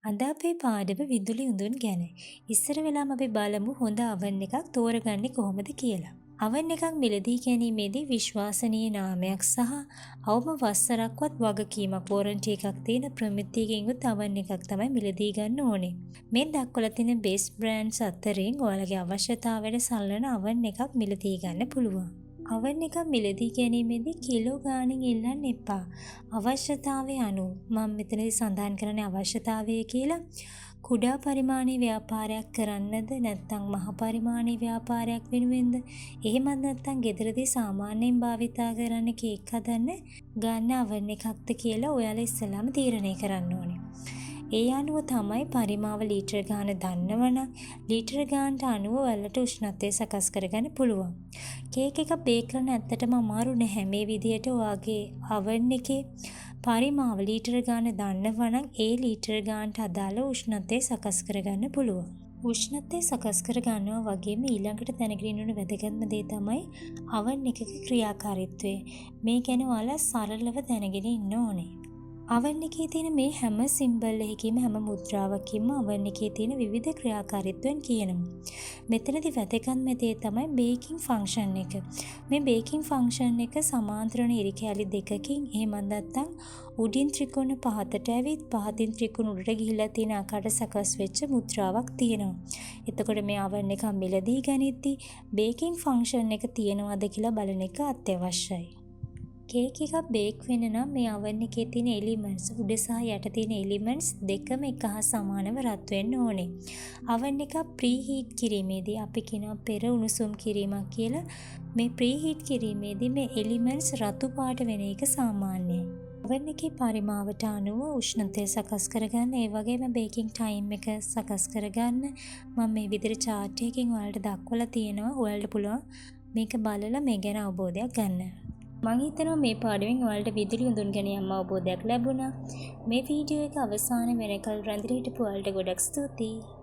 අද අපේ පාඩම විදුලි උඳුන් ගැන. ඉස්සර වෙලාම අපි බලමු හොඳ අවන් එකක් තෝරගන්නේ කොහොමද කියලා. අවන් එකක් මිලදී ගැනීමේදී විශ්වාසනීය නාමයක් සහ අවම වසරක්වත් වගකීමක් වොරන්ටි එකක් තියෙන ප්‍රමිතියකින් යුත් අවන් එකක් තමයි මිලදී ගන්න ඕනේ. මේ දක්වලා තියෙන බෙස්ට් බ්‍රෑන්ඩ්ස් අතරින් ඔයාලගේ අවශ්‍යතාවයට සලන අවන් එකක් මිලදී ගන්න පුළුවන්. අවන් එකක් මිලදී ගැනීමේදී කිලෝ ගාණින් ඉල්ලන්න එපා. අවශ්‍යතාවය අනුව මම මෙතනදී සඳහන් කරන්නේ අවශ්‍යතාවය කියලා. කුඩා පරිමාණයේ ව්‍යාපාරයක් කරන්නද නැත්නම් මහ පරිමාණයේ ව්‍යාපාරයක් වෙනුවෙන්ද? එහෙමත් නැත්නම් ගෙදරදී සාමාන්‍යයෙන් භාවිතා කරන්න කේක් හදන්න ගන්න අවන් එකක්ද කියලා ඔයාලා ඉස්සෙල්ලාම තීරණය කරන්න ඕනේ. ඒ අනුව තමයි පරිමාව ලීටර ගාන දන්නවනම් ලීටර ගානට අනුව ඔයාලට උෂ්ණත්වය සකස් කරගන්න පුළුවන්. කේක් එක බේක් කරන්න ඇත්තටම අමාරු නැහැ. මේ විදිහට ඔයාගේ oven එකේ පරිමාව ලීටර ගාන දන්නවනම් ඒ ලීටර ගානට අදාළ උෂ්ණත්වය සකස් කරගන්න පුළුවන්. උෂ්ණත්වය සකස් කර ගන්නවා වගේම ඊළඟට දැනගෙන ඉන්න ඕන වැදගත්ම දේ තමයි oven එකක ක්‍රියාකාරීත්වය. මේ ගැන ඔයාලා සරලව දැනගෙන ඉන්න ඕනේ. oven එකේ තියෙන මේ හැම සිම්බල් එකකින්ම හැම මුද්‍රාවකින්ම oven එකේ තියෙන විවිධ ක්‍රියාකාරීත්වයන් කියනවා. මෙතනදී වැදගත්ම දේ තමයි බේකින් ෆන්ක්ෂන් එක. මේ බේකින් ෆන්ක්ෂන් එක සමාන්තරණ ඉරි කැලි දෙකකින් එහෙමත් නැත්නම් උඩින් ත්‍රිකෝණ පහතට ඇවිත් පහතින් ත්‍රිකෝණ උඩට ගිහිලා තියෙන ආකාරයට සකස් වෙච්ච මුද්‍රාවක් තියෙනවා. එතකොට මේ oven එක මිලදී ගනිද්දී බේකින් ෆන්ක්ෂන් එක තියෙනවද කියලා බලන එක අත්‍යවශ්‍යයි. කේක් එකක් බේක් වෙන්න නම් මේ oven එකේ තියෙන එලිමන්ට්ස් උඩ සහ යට තියෙන එලිමන්ට්ස් දෙකම එක හා සමානව රත් වෙන්න ඕනේ. oven එක ප්‍රීහීට් කිරීමේදී අපි කියනවා පෙර උණුසුම් කිරීමක් කියලා. මේ ප්‍රීහීට් කිරීමේදී මේ එලිමන්ට්ස් රතු පාට වෙන එක සාමාන්‍යයි. oven එකේ පරිමාවට අනුව උෂ්ණත්වය සකස් කරගන්න ඒ වගේම බේකින් ටයිම් එක සකස් කරගන්න මම මේ විදිහට chart එකකින් ඔයාලට දක්වලා තියෙනවා. ඔයාලට පුළුවන් මේක බලලා මේ ගැන අවබෝධයක් ගන්න. මම හිතනවා මේ පාඩමෙන් ඔයාලට විදුලි උඳුන් ගැන යම් අවබෝධයක් ලැබුණා. මේ වීඩියෝ එක අවසාන වෙනකල් රැඳිලා හිටපු ඔයාලට ගොඩක් ස්තුතියි.